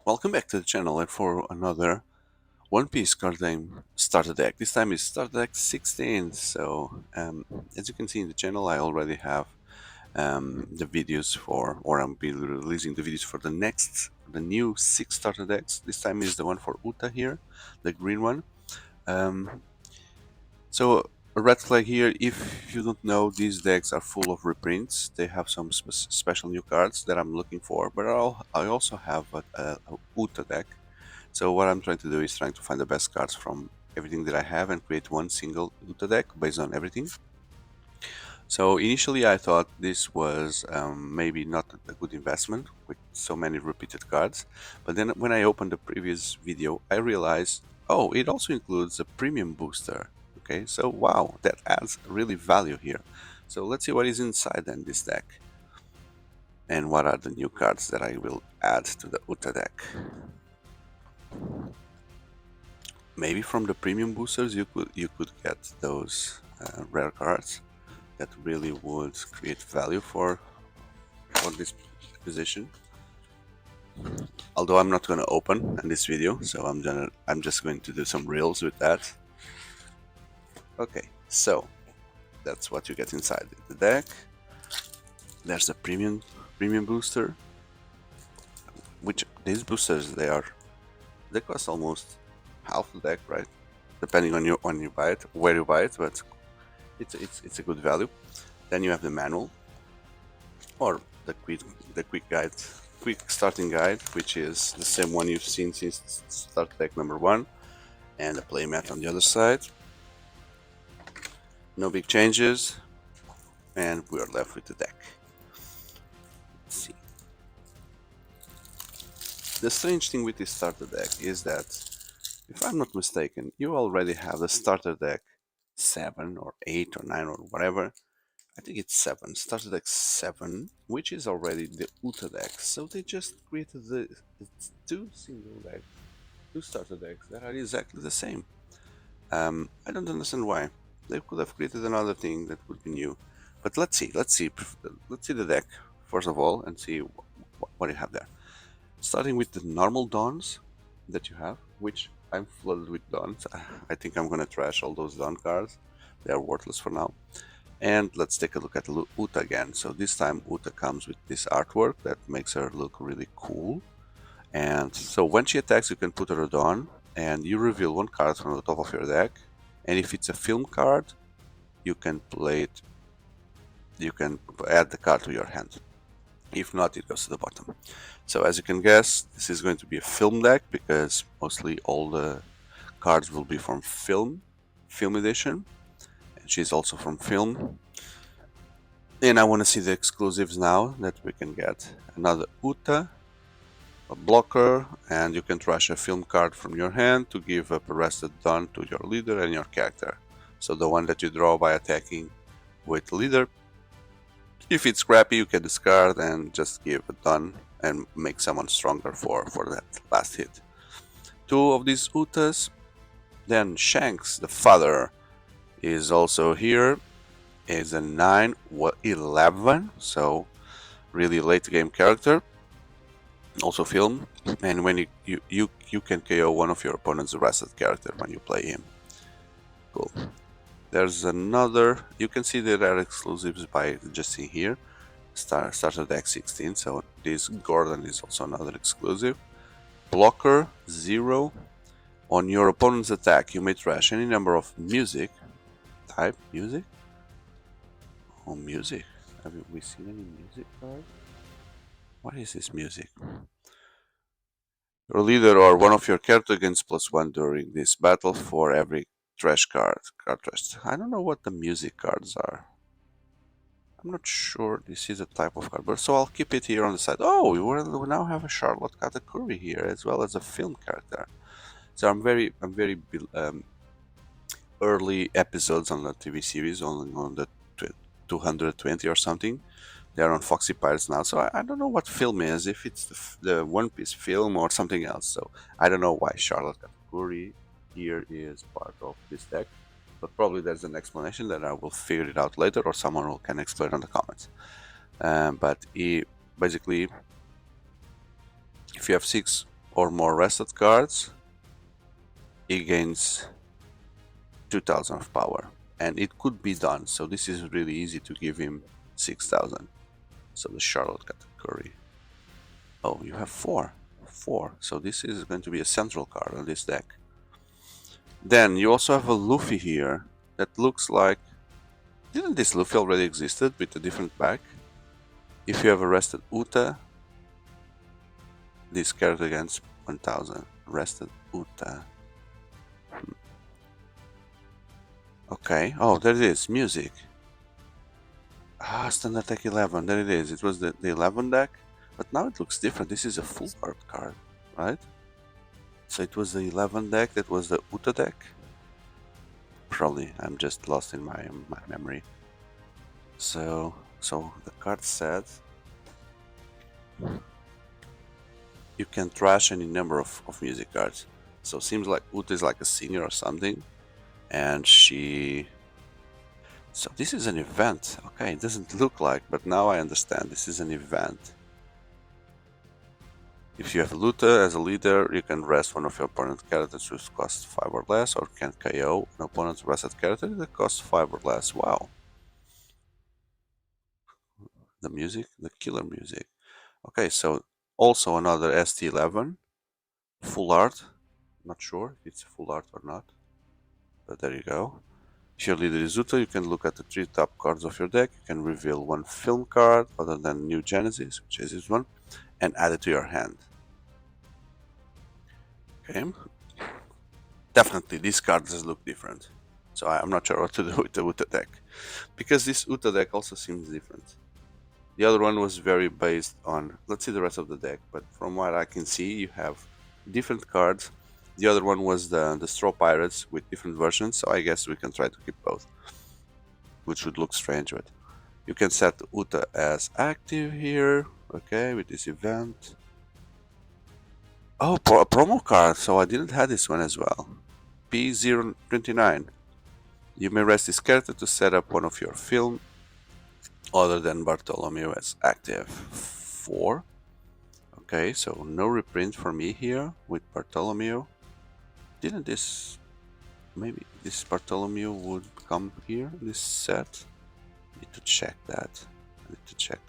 Welcome back to the channel and for another One Piece card game starter deck. This time is starter deck 16. As you can see in the channel, I already have the videos for, or I'm be releasing the videos for the new 6 starter decks. This time is the one for Uta here, the green one. Um, so a red flag here, if you don't know, these decks are full of reprints. They have some special new cards that I'm looking for, but I also have a Uta deck. So what I'm trying to do is trying to find the best cards from everything that I have and create one single Uta deck based on everything. So initially I thought this was maybe not a good investment with so many repeated cards, but then when I opened the previous video I realized, oh, it also includes a premium booster. Okay, so wow, that adds really value here. So let's see what is inside then this deck and what are the new cards that I will add to the Uta deck. Maybe from the premium boosters you could get those rare cards that really would create value for this position. Although I'm not going to open in this video, so I'm just going to do some reels with that. Okay, so that's what you get inside the deck. There's a premium booster, which these boosters they cost almost half the deck, right? Depending on you buy it, where you buy it, but it's a good value. Then you have the manual, or quick starting guide, which is the same one you've seen since start deck number 1, and the playmat on the other side. No big changes, and we are left with the deck. Let's see. The strange thing with this starter deck is that, if I'm not mistaken, you already have the starter deck 7 or 8 or 9 or whatever. I think it's 7, starter deck 7, which is already the Uta deck. So they just created the two starter decks that are exactly the same. I don't understand why. They could have created another thing that would be new. But let's see the deck first of all and see what you have there. Starting with the normal Dawns that you have, which I'm flooded with Dawns. I think I'm gonna trash all those Dawn cards. They are worthless for now. And let's take a look at Uta again. So this time Uta comes with this artwork that makes her look really cool. And so when she attacks, you can put her on, and you reveal one card from the top of your deck. And if it's a film card, you can play it. You can add the card to your hand. If not, it goes to the bottom. So as you can guess, this is going to be a film deck because mostly all the cards will be from film edition. And she's also from film. And I want to see the exclusives now that we can get. Another Uta, a blocker, and you can trash a film card from your hand to give up a rested Dawn to your leader and your character. So the one that you draw by attacking with leader, if it's crappy, you can discard and just give a Dawn and make someone stronger for that last hit. 2 of these Utas. Then Shanks, the father, is also here. Is a 9-11, so really late game character. Also film, and when you can KO one of your opponent's arrested character when you play him. Cool. There's another. You can see the rare exclusives by just seeing here. Starter deck 16. So this Gordon is also another exclusive. Blocker 0. On your opponent's attack, you may trash any number of music. Type music. Oh, music. Have we seen any music cards? What is this music? Your leader or one of your character gains +1 during this battle for every trash card trash. I don't know what the music cards are. I'm not sure this is a type of card, but so I'll keep it here on the side. Oh, we now have a Charlotte Katakuri here as well as a film character. So I'm very early episodes on the TV series, only on the 220 or something. They're on Foxy Pirates now, so I don't know what film is, if it's the One Piece film or something else. So I don't know why Charlotte Katakuri here is part of this deck, but probably there's an explanation that I will figure it out later, or someone can explain in the comments. Basically, if you have 6 or more rested cards, he gains 2000 of power. And it could be done, so this is really easy to give him 6000. So the Charlotte category. Oh, you have 4. 4. So this is going to be a central card on this deck. Then you also have a Luffy here that looks like... Didn't this Luffy already existed with a different back? If you have arrested Uta, this character against 1000. Arrested Uta. Okay. Oh, there it is. Music. Ah, standard deck 11. There it is. It was the 11 deck. But now it looks different. This is a full art card, right? So it was the 11 deck that was the Uta deck? Probably. I'm just lost in my memory. So the card said you can trash any number of music cards. So it seems like Uta is like a singer or something. And she... So this is an event. Okay, it doesn't look like, but now I understand. This is an event. If you have Uta as a leader, you can rest one of your opponent's characters which costs 5 or less, or can KO an opponent's rested character that costs 5 or less. Wow. The music, the killer music. Okay, so also another ST11, full art. Not sure if it's full art or not, but there you go. If your leader is Uta, you can look at the 3 top cards of your deck. You can reveal 1 film card other than New Genesis, which is this one, and add it to your hand. Okay. Definitely, these cards look different. So I'm not sure what to do with the Uta deck, because this Uta deck also seems different. The other one was very based on... Let's see the rest of the deck, but from what I can see, you have different cards. The other one was the Straw Pirates with different versions, so I guess we can try to keep both, which would look strange, but you can set Uta as active here, okay, with this event. Oh, a promo card, so I didn't have this one as well. P029. You may rest this character to set up one of your film other than Bartholomew as active. 4. Okay, so no reprint for me here with Bartholomew. Didn't this... Maybe this Bartholomew would come here in this set? Need to check that. Need to check.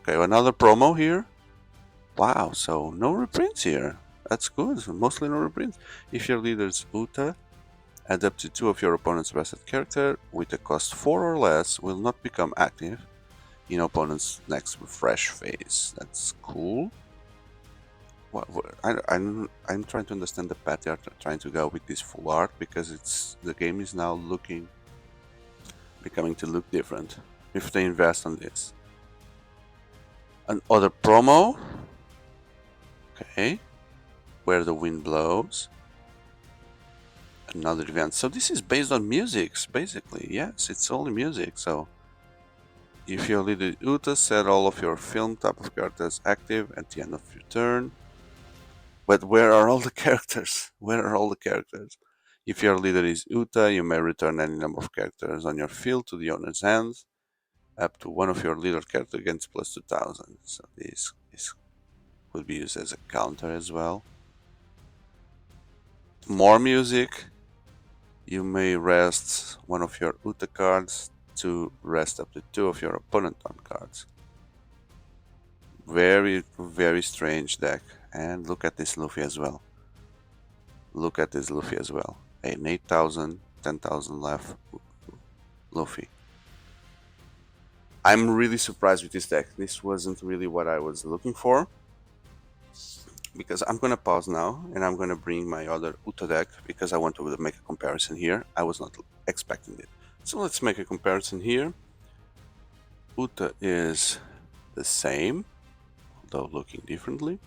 Okay, another promo here. Wow, so no reprints here. That's good, mostly no reprints. If your leader is Uta, add up to 2 of your opponent's rested character with a cost 4 or less will not become active in opponent's next refresh phase. That's cool. I'm trying to understand the path they're trying to go with this full art, because the game is now becoming to look different if they invest on this. Another promo. Okay. Where the Wind Blows. Another event. So this is based on music, basically. Yes, it's only music. So if your leader Uta, set all of your film type of characters active at the end of your turn. But where are all the characters? Where are all the characters? If your leader is Uta, you may return any number of characters on your field to the owner's hands, up to one of your leader characters against plus 2000. So this could be used as a counter as well. More music. You may rest one of your Uta cards to rest up to 2 of your opponent on cards. Very, very strange deck. And look at this Luffy as well. Look at this Luffy as well. An 8000, 10,000 left Luffy. I'm really surprised with this deck. This wasn't really what I was looking for. Because I'm gonna pause now and I'm gonna bring my other Uta deck, because I want to make a comparison here. I was not expecting it. So let's make a comparison here. Uta is the same, although looking differently,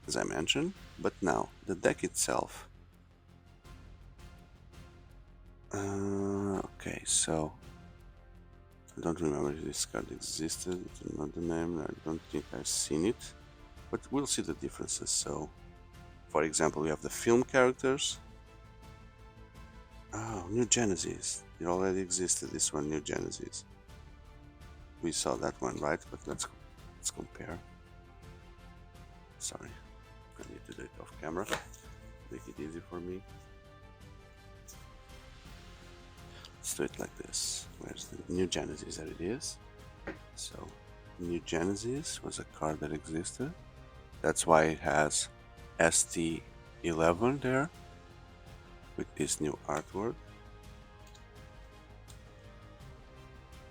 as I mentioned. But now, the deck itself. Okay, so I don't remember if this card existed. It's not the name. I don't think I've seen it. But we'll see the differences. So, for example, we have the film characters. Oh, New Genesis. It already existed, this one, New Genesis. We saw that one, right? But let's Let's compare. Sorry, I need to do it off camera. Make it easy for me. Let's do it like this. Where's the New Genesis? There it is. So, New Genesis was a card that existed. That's why it has ST11 there with this new artwork.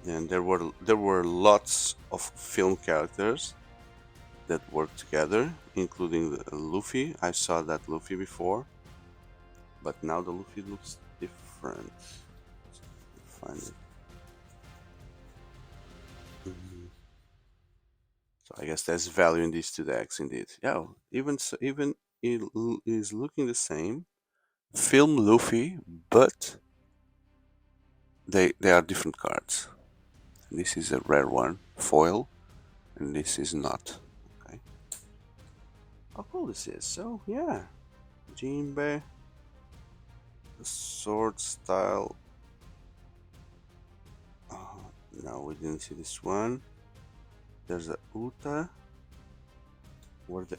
And there were lots of film characters that work together, including the Luffy. I saw that Luffy before, but now the Luffy looks different. Let's find it. So I guess there's value in these two decks indeed. Yeah, even so, even it is looking the same. Film Luffy, but they are different cards. This is a rare one, foil, and this is not. Okay. How cool this is. So yeah, Jinbe, the sword style. Oh, no, we didn't see this one. There's a Uta. Where the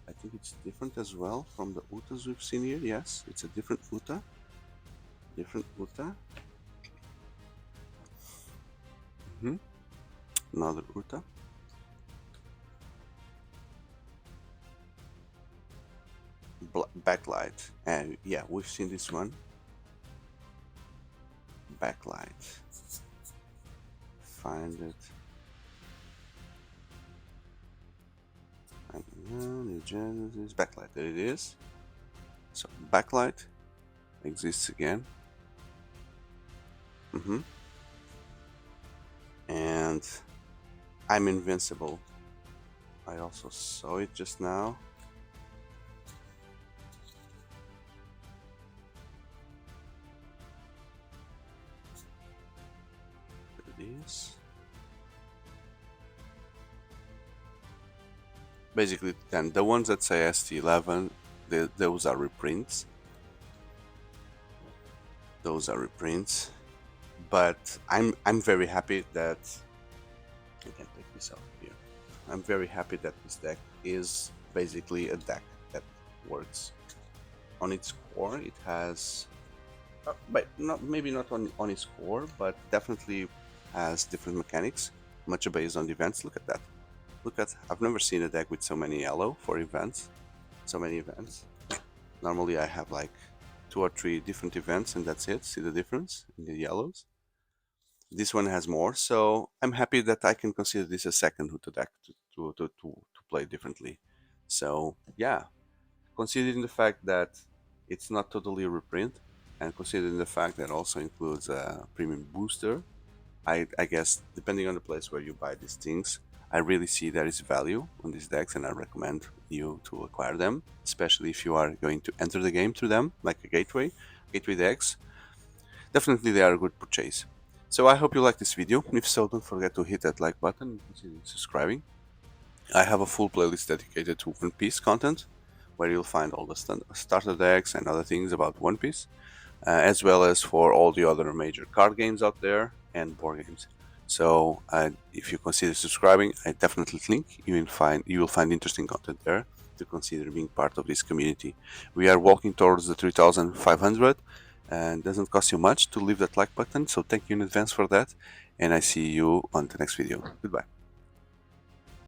I think it's different as well from the Utas we've seen here. Yes, it's a different Uta. Different Uta. Another Uta. Backlight. And yeah, we've seen this one. Backlight. Find it. New Genesis. Backlight. There it is. So backlight exists again. And I'm invincible. I also saw it just now. There it is. Basically, then the ones that say ST11, those are reprints. Those are reprints. But I'm very happy that I can take this out here. I'm very happy that this deck is basically a deck that works. On its core, it has, but maybe not on its core, but definitely has different mechanics, much based on the events. Look at that. Look at, I've never seen a deck with so many yellow for events. So many events. Normally I have like 2 or 3 different events and that's it. See the difference in the yellows? This one has more, so I'm happy that I can consider this a second Uta deck to play differently. So yeah, considering the fact that it's not totally a reprint, and considering the fact that it also includes a premium booster, I guess depending on the place where you buy these things, I really see there is value on these decks, and I recommend you to acquire them, especially if you are going to enter the game through them, like a gateway decks. Definitely they are a good purchase. So I hope you like this video. If so, don't forget to hit that like button and consider subscribing. I have a full playlist dedicated to One Piece content, where you'll find all the starter decks and other things about One Piece, as well as for all the other major card games out there and board games. So if you consider subscribing, I definitely think you will find interesting content there to consider being part of this community. We are walking towards the 3,500, and it doesn't cost you much to leave that like button. So thank you in advance for that, and I see you on the next video. Goodbye.